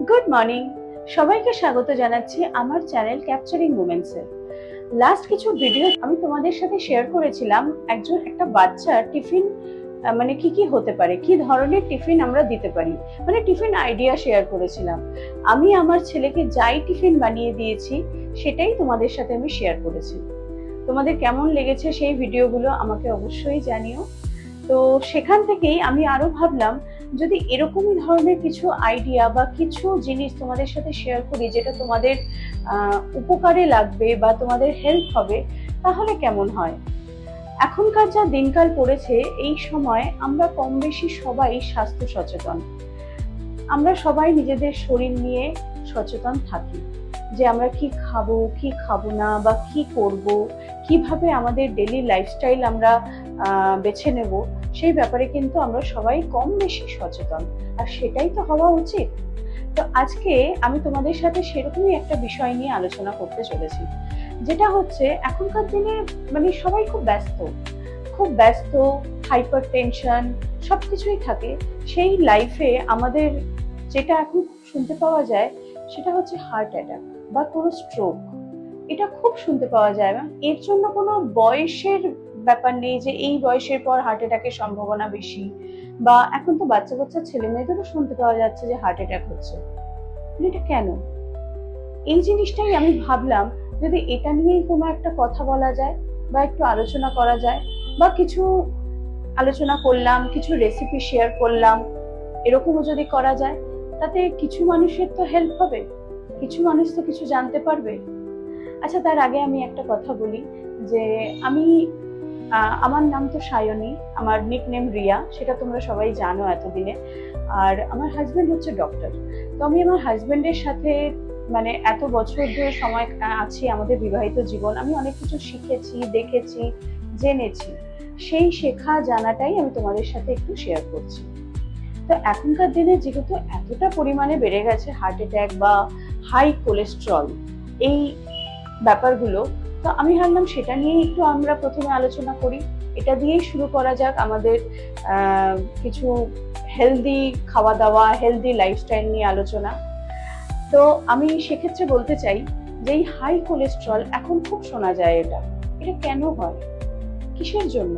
Good morning, সবাইকে স্বাগত জানাচ্ছি আমার চ্যানেল ক্যাপচারিং মোমেন্টসে। লাস্ট কিছু ভিডিও আমি তোমাদের সাথে শেয়ার করেছিলাম একটা বাচ্চার টিফিন মানে কি কি হতে পারে, কি ধরনের টিফিন আমরা দিতে পারি, মানে টিফিন আইডিয়া শেয়ার করেছিলাম। আমি আমার ছেলেকে যাই টিফিন বানিয়ে দিয়েছি সেটাই তোমাদের সাথে আমি শেয়ার করেছি। তোমাদের কেমন লেগেছে সেই ভিডিওগুলো আমাকে অবশ্যই জানিও। তো সেখান থেকেই আমি আরো ভাবলাম, যদি এরকমই ধরনের কিছু আইডিয়া বা কিছু জিনিস তোমাদের সাথে শেয়ার করি যেটা তোমাদের উপকারে লাগবে বা তোমাদের হেল্প হবে, তাহলে কেমন হয়। এখনকার যা দিনকাল পড়েছে, এই সময় আমরা কম বেশি সবাই স্বাস্থ্য সচেতন। আমরা সবাই নিজেদের শরীর নিয়ে সচেতন থাকি, যে আমরা কি খাবো কি খাবো না, বা কি করব, কিভাবে আমাদের ডেইলি লাইফস্টাইল আমরা বেছে নেব, সেই ব্যাপারে কিন্তু আমরা সবাই কম বেশি সচেতন, আর সেটাই তো হওয়া উচিত। তো আজকে আমি তোমাদের সাথে সেরকমই একটা বিষয় নিয়ে আলোচনা করতে চলেছি, যেটা হচ্ছে এখনকার দিনে মানে সবাই খুব ব্যস্ত, হাইপার টেনশন সবকিছুই থাকে। সেই লাইফে আমাদের যেটা এখন শুনতে পাওয়া যায় সেটা হচ্ছে হার্ট অ্যাটাক বা কোনো স্ট্রোক। এটা খুব শুনতে পাওয়া যায়, এবং এর জন্য কোনো বয়সের ব্যাপার নেই যে এই বয়সের পর হার্ট অ্যাটাকের সম্ভাবনা বেশি, বা এখন তো বাচ্চা বাচ্চা ছেলে মেয়েদেরও শুনতে পাওয়া যাচ্ছে যে হার্ট অ্যাটাক হচ্ছে। এটা কেন? এই জিনিসটাই আমি ভাবলাম, যদি এটা নিয়েই কোনো একটা কথা বলা যায় বা একটু আলোচনা করা যায়, বা কিছু আলোচনা করলাম, কিছু রেসিপি শেয়ার করলাম, এরকমও যদি করা যায়, তাতে কিছু মানুষের তো হেল্প হবে, কিছু মানুষ তো কিছু জানতে পারবে। আচ্ছা, তার আগে আমি একটা কথা বলি, যে আমার নাম তো সায়নী, আমার নিকনেম রিয়া, সেটা তোমরা সবাই জানো এতদিনে। আর আমার হাজবেন্ড হচ্ছে ডক্টর। তো আমি আমার হাজবেন্ডের সাথে মানে এত বছর ধরে সময় আছি, আমাদের বিবাহিত জীবন, আমি অনেক কিছু শিখেছি, দেখেছি, জেনেছি। সেই শেখা জানাটাই আমি তোমাদের সাথে একটু শেয়ার করছি। তো এখনকার দিনে যেহেতু এতটা পরিমাণে বেড়ে গেছে হার্ট অ্যাটাক বা হাই কোলেস্ট্রল, এই ব্যাপারগুলো, তো আমি ভাবলাম সেটা নিয়ে একটু আমরা প্রথমে আলোচনা করি। এটা দিয়েই শুরু করা যাক আমাদের কিছু হেলদি খাওয়া দাওয়া, হেলদি লাইফস্টাইল নিয়ে আলোচনা। তো আমি সেক্ষেত্রে বলতে চাই যে এই হাই কোলেস্ট্রল এখন খুব শোনা যায়, এটা এটা কেন হয়, কিসের জন্য?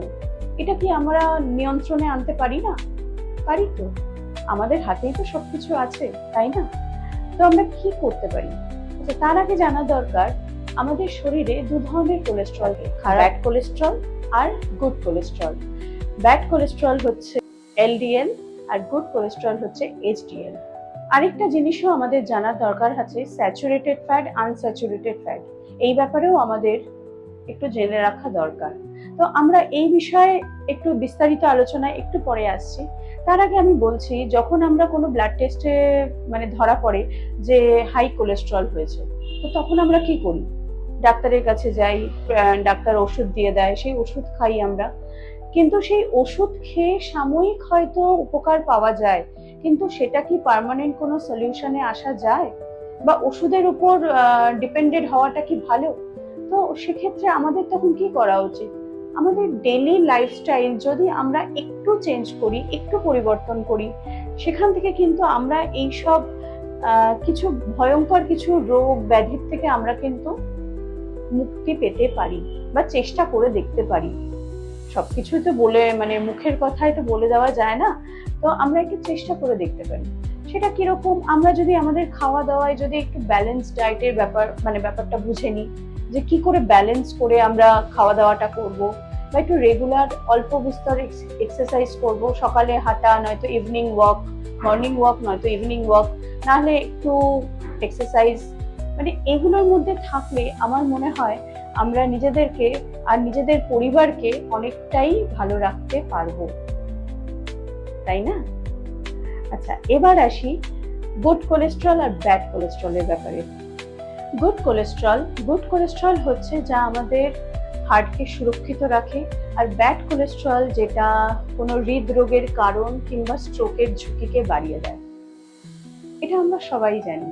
এটা কি আমরা নিয়ন্ত্রণে আনতে পারি না? পারি তো, আমাদের হাতেই তো সবকিছু আছে, তাই না? তো আমরা কি করতে পারি? আচ্ছা, তার আগে জানা দরকার আমাদের শরীরে দু ধরনের কোলেস্ট্রল, ব্যাড কোলেস্ট্রল আর গুড কোলেস্ট্রল। ব্যাড কোলেস্ট্রল হচ্ছে এলডিএল, আর গুড কোলেস্ট্রল হচ্ছে এইচডিএল। আরেকটা জিনিসও আমাদের জানার দরকার আছে, স্যাচুরেটেড ফ্যাট, আনস্যাচুরেটেড ফ্যাট, এই ব্যাপারেও আমাদের একটু জেনে রাখা দরকার। তো আমরা এই বিষয়ে একটু বিস্তারিত আলোচনায় একটু পরে আসছি। তার আগে আমি বলছি, যখন আমরা কোনো ব্লাড টেস্টে মানে ধরা পড়ে যে হাই কোলেস্ট্রল হয়েছে, তো তখন আমরা কি করি? ডাক্তারের কাছে যাই, ডাক্তার ওষুধ দিয়ে দেয়, সেই ওষুধ খাই আমরা। কিন্তু সেই ওষুধ খেয়ে সাময়িক হয়তো উপকার পাওয়া যায়, কিন্তু সেটা কি পার্মানেন্ট কোনো সলিউশনে আসা যায়? বা ওষুধের উপর ডিপেন্ডেড হওয়াটা কি ভালো? তো সেক্ষেত্রে আমাদের তখন কি করা উচিত? আমাদের ডেইলি লাইফস্টাইল যদি আমরা একটু চেঞ্জ করি, একটু পরিবর্তন করি, সেখান থেকে কিন্তু আমরা এইসব কিছু ভয়ঙ্কর কিছু রোগ ব্যাধির থেকে আমরা কিন্তু মুক্তি পেতে পারি, বা চেষ্টা করে দেখতে পারি। সবকিছুই তো বলে মানে মুখের কথায় তো বলে দেওয়া যায় না, তো আমরা একটু চেষ্টা করে দেখতে পারি। সেটা কিরকম? আমরা যদি আমাদের খাওয়া দাওয়ায় যদি একটু ব্যালেন্স ডায়েটের ব্যাপারটা বুঝে নিই, যে কি করে ব্যালেন্স করে আমরা খাওয়া দাওয়াটা করব, বা একটু রেগুলার অল্প বিস্তর এক্সারসাইজ করব, সকালে হাঁটা, নয়তো ইভিনিং ওয়াক, মর্নিং ওয়াক নয়তো ইভিনিং ওয়াক, নাহলে একটু এক্সারসাইজ, মানে এগুলোর মধ্যে থাকলে আমার মনে হয় আমরা নিজেদেরকে আর নিজেদের পরিবারকে অনেকটাই ভালো রাখতে পারবো, তাই না? আচ্ছা, এবার আসি গুড কোলেস্ট্রল আর ব্যাড কোলেস্ট্রলের ব্যাপারে। গুড কোলেস্ট্রল হচ্ছে যা আমাদের হার্টকে সুরক্ষিত রাখে, আর ব্যাড কোলেস্ট্রল যেটা কোনো হৃদরোগের কারণ কিংবা স্ট্রোকের ঝুঁকিকে বাড়িয়ে দেয়। এটা আমরা সবাই জানি।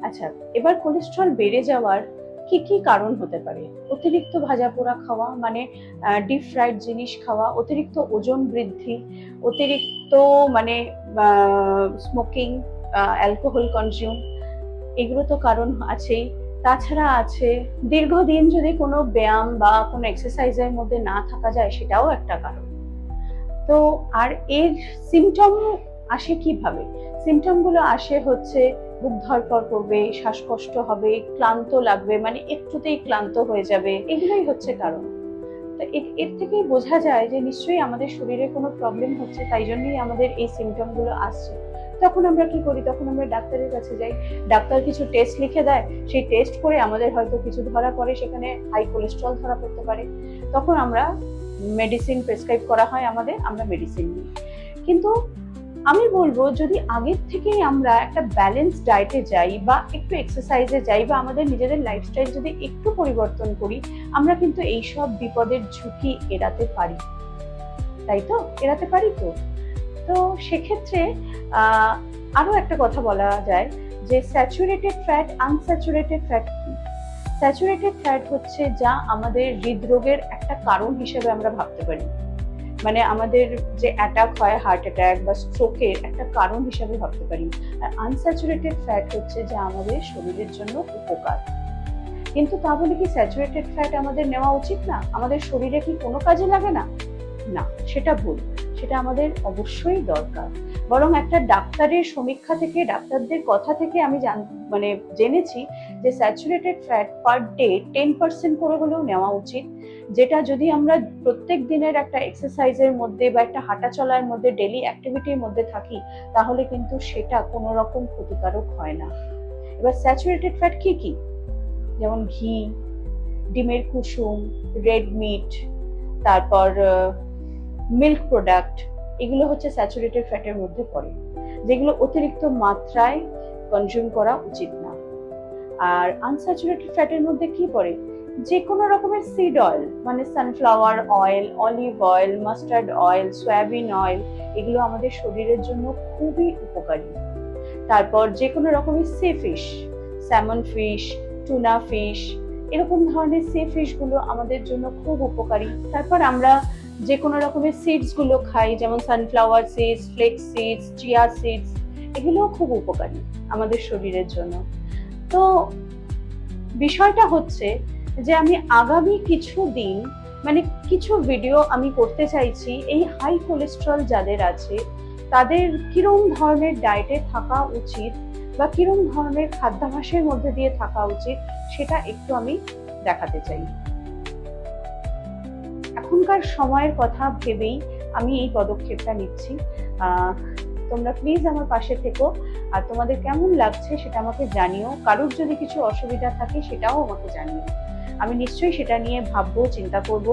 আচ্ছা, এবার কোলেস্ট্রল বেড়ে যাওয়ার কি কি কারণ হতে পারে? অতিরিক্ত ভাজা পোড়া খাওয়া, মানে ডিপ ফ্রাইড জিনিস খাওয়া, অতিরিক্ত ওজন বৃদ্ধি, অতিরিক্ত মানে স্মোকিং, অ্যালকোহল কনজিউম, এগুলো তো কারণ আছেই। তাছাড়া আছে দীর্ঘদিন যদি কোনো ব্যায়াম বা কোনো এক্সারসাইজের মধ্যে না থাকা যায়, সেটাও একটা কারণ। তো আর এর সিমটম আসে কিভাবে? সিমটম গুলো আসে হচ্ছে বুক ধড়ফড় করবে, শ্বাসকষ্ট হবে, ক্লান্ত লাগবে, মানে একটুতেই ক্লান্ত হয়ে যাবে, এগুলোই হচ্ছে কারণ। তো এর থেকেই বোঝা যায় যে নিশ্চয়ই আমাদের শরীরে কোনো প্রবলেম হচ্ছে, তাই জন্যই আমাদের এই সিমটম গুলো আসছে। তখন আমরা কি করি? তখন আমরা ডাক্তারের কাছে যাই, ডাক্তার কিছু টেস্ট লিখে দেয়, সেই টেস্ট করে আমাদের হয়তো কিছু ধরা পড়ে, সেখানে হাই কোলেস্ট্রল ধরা পড়তে পারে। তখন আমরা মেডিসিন প্রেসক্রাইব করা হয় আমাদের, আমরা মেডিসিন নিই। কিন্তু আমি বলবো যদি আগের থেকেই আমরা একটা ব্যালেন্স ডায়েটে যাই বা একটু এক্সারসাইজে যাই বা আমাদের নিজেদের লাইফস্টাইল যদি একটু পরিবর্তন করি, আমরা কিন্তু এইসব বিপদের ঝুঁকি এড়াতে পারি, তাই তো? এড়াতে পারি তো। তো সেক্ষেত্রে আরো একটা কথা বলা যায় যে স্যাচুরেটেড ফ্যাট, আনস্যাচুরেটেড ফ্যাট কি? স্যাচুরেটেড ফ্যাট হচ্ছে যা আমাদের হৃদরোগের একটা কারণ হিসেবে আমরা ভাবতে পারি, মানে আমাদের যে অ্যাটাক হয়, হার্ট অ্যাটাক বা স্ট্রোকের একটা কারণ হিসেবে ভাবতে পারি। আর আনস্যাচুরেটেড ফ্যাট হচ্ছে যা আমাদের শরীরের জন্য উপকার। কিন্তু তা বলে কি স্যাচুরেটেড ফ্যাট আমাদের নেওয়া উচিত না? আমাদের শরীরে কি কোনো কাজে লাগে না? না, সেটা ভুল। সেটা আমাদের অবশ্যই দরকার। বরং একটা ডাক্তারের সমীক্ষা থেকে, ডাক্তারদের কথা থেকে আমি জেনেছি যে স্যাচুরেটেড ফ্যাট পার ডে 10% করে হলেও নেওয়া উচিত, যেটা যদি আমরা প্রত্যেক দিনের একটা এক্সারসাইজের মধ্যে বা একটা হাঁটা চলার মধ্যে, ডেলি অ্যাক্টিভিটির মধ্যে থাকি, তাহলে কিন্তু সেটা কোনো রকম ক্ষতিকারক হয় না। এবার স্যাচুরেটেড ফ্যাট কি কি? যেমন ঘি, ডিমের কুসুম, রেড মিট, তারপর মিল্ক প্রোডাক্ট, এগুলো হচ্ছে স্যাচুরেটেড ফ্যাটের মধ্যে পড়ে, যেগুলো অতিরিক্ত মাত্রায় কনজিউম করা উচিত না। আর আনস্যাচুরেটেড ফ্যাটের মধ্যে কি পড়ে? যে কোনো রকমের সিড অয়েল, মানে sunflower oil, olive oil, mustard oil, soybean oil, এগুলো আমাদের শরীরের জন্য খুবই উপকারী। তারপর যে কোনো রকমের C fish, salmon fish, tuna fish, এরকম ধরনের সি ফিশ গুলো আমাদের জন্য খুব উপকারী। তারপর আমরা যে কোনো রকমের সিডস গুলো খাই, যেমন sunflower seeds, flax seeds, chia seeds, এগুলোও খুব উপকারী আমাদের শরীরের জন্য। তো বিষয়টা হচ্ছে যে আমি আগামী কিছু দিন, মানে কিছু ভিডিও আমি করতে চাইছি এই হাই কোলেস্ট্রল যাদের আছে তাদের কিরম ধরনের ডায়েটে থাকা উচিত বা কিরম ধরনের খাদ্যাভ্যাসের মধ্যে দিয়ে থাকা উচিত, সেটা একটু আমি দেখাতে চাই। এখনকার সময়ের কথা ভেবেই আমি এই পদক্ষেপটা নিচ্ছি। তোমরা প্লিজ আমার পাশে থেকো, আর তোমাদের কেমন লাগছে সেটা আমাকে জানিও। কারোর যদি কিছু অসুবিধা থাকে সেটাও আমাকে জানিও। আমি নিশ্চয়ই সেটা নিয়ে ভাববো, চিন্তা করব,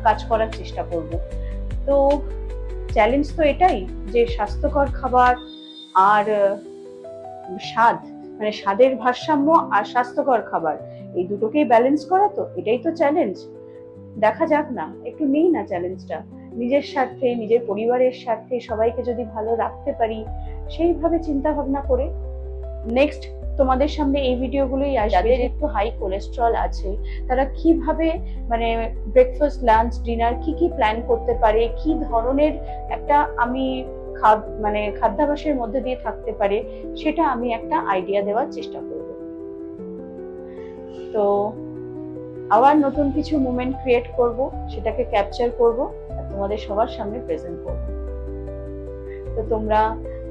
কাজ করার চেষ্টা করব। তো চ্যালেঞ্জ তো এটাই যে স্বাস্থ্যকর খাবার আর স্বাদ, মানে স্বাদের ভারসাম্য আর স্বাস্থ্যকর খাবার, এই দুটোকেই ব্যালেন্স করা, তো এটাই তো চ্যালেঞ্জ। দেখা যাক না, একটু নেই না চ্যালেঞ্জটা, নিজের স্বার্থে, নিজের পরিবারের স্বার্থে, সবাইকে যদি ভালো রাখতে পারি সেইভাবে চিন্তা ভাবনা করে। নেক্সট তোমাদের সামনে এই ভিডিওগুলোই আসবে। যাদের একটু হাই কোলেস্ট্রল আছে তারা কিভাবে মানে ব্রেকফাস্ট, লাঞ্চ, ডিনার কি কি প্ল্যান করতে পারে, কি ধরনের একটা আমি খাদ্যাভ্যাসের মধ্যে দিয়ে থাকতে পারে, সেটা আমি একটা আইডিয়া দেওয়ার চেষ্টা করব। তো আবার নতুন কিছু মোমেন্ট ক্রিয়েট করব, সেটাকে ক্যাপচার করব আর তোমাদের সবার সামনে প্রেজেন্ট করব। তো তোমরা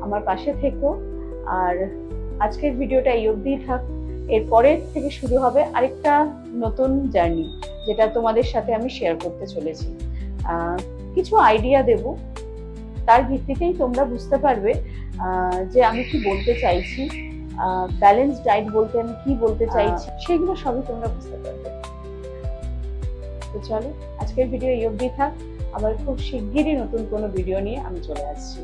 আমার পাশে থেকো, আর আজকের ভিডিওটা এই অবধিই থাক। এরপরের থেকে শুরু হবে আরেকটা নতুন জার্নি, যেটা তোমাদের সাথে আমি শেয়ার করতে চলেছি। কিছু আইডিয়া দেব, তার ভিত্তিতেই তোমরা বুঝতে পারবে যে আমি কি বলতে চাইছি, ব্যালেন্স ডায়েট বলতে আমি কি বলতে চাইছি, সেগুলো সবই তোমরা বুঝতে পারবে। তো চলো আজকের ভিডিও এই অবধি থাক, আবার খুব শিগগিরই নতুন কোনো ভিডিও নিয়ে আমি চলে আসছি।